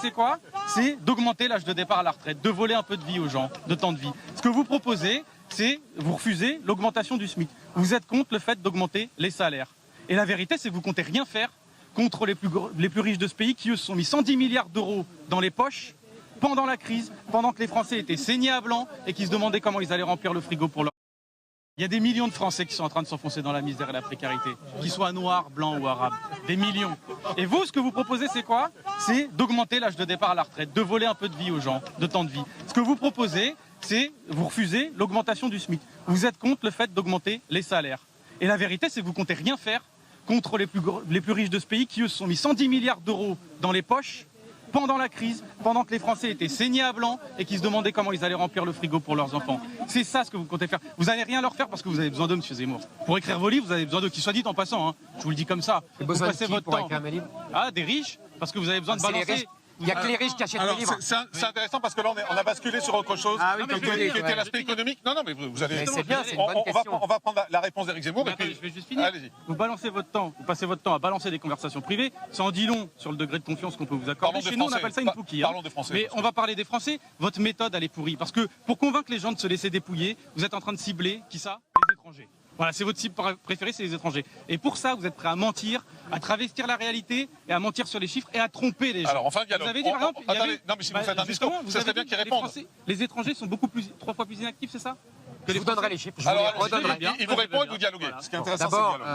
C'est quoi? C'est d'augmenter l'âge de départ à la retraite, de voler un peu de vie aux gens, de temps de vie. Ce que vous proposez, c'est vous refusez l'augmentation du SMIC. Vous êtes contre le fait d'augmenter les salaires. Et la vérité, c'est que vous comptez rien faire contre les plus riches de ce pays qui, eux, se sont mis 110 milliards d'euros dans les poches pendant la crise, pendant que les Français étaient saignés à blanc et qui se demandaient comment ils allaient remplir le frigo pour leur... Il y a des millions de Français qui sont en train de s'enfoncer dans la misère et la précarité, qu'ils soient noirs, blancs ou arabes. Des millions. Et vous, ce que vous proposez, c'est quoi? C'est d'augmenter l'âge de départ à la retraite, de voler un peu de vie aux gens, de temps de vie. Ce que vous proposez, c'est vous refusez l'augmentation du SMIC. Vous êtes contre le fait d'augmenter les salaires. Et la vérité, c'est que vous comptez rien faire contre les plus riches de ce pays qui, eux, se sont mis 110 milliards d'euros dans les poches pendant la crise, pendant que les Français étaient saignés à blanc et qui se demandaient comment ils allaient remplir le frigo pour leurs enfants. C'est ça ce que vous comptez faire. Vous n'allez rien leur faire parce que vous avez besoin d'eux, M. Zemmour. Pour écrire vos livres, vous avez besoin d'eux, qui soit dit en passant. Hein. Je vous le dis comme ça. Vous passez votre temps. Ah, des riches, parce que vous avez besoin de balancer. Il n'y a que les riches qui achètent les livres. C'est intéressant parce que là, on a basculé sur autre chose, qui était l'aspect économique. Non, mais vous allez... C'est bien, c'est une bonne question. On va prendre la réponse d'Éric Zemmour. Et puis, je vais juste finir. Vous balancez votre temps, vous passez votre temps à balancer des conversations privées. Ça en dit long sur le degré de confiance qu'on peut vous accorder. Chez nous, on appelle ça une pouquille. Parlons des Français. Mais on va parler des Français. Votre méthode, elle est pourrie. Parce que pour convaincre les gens de se laisser dépouiller, vous êtes en train de cibler, qui ça? Les étrangers. Voilà, c'est votre cible préférée, c'est les étrangers. Et pour ça, vous êtes prêt à mentir, à travestir la réalité, et à mentir sur les chiffres, et à tromper les gens. Alors, enfin, vous avez dit, par exemple, non, mais si vous faites un discours, ça serait bien qu'ils répondent. Les étrangers sont trois fois plus inactifs, c'est ça? Je vous donnerai les chiffres. Alors, il vous répond et vous dialoguez. Ce qui est intéressant, c'est le dialogue.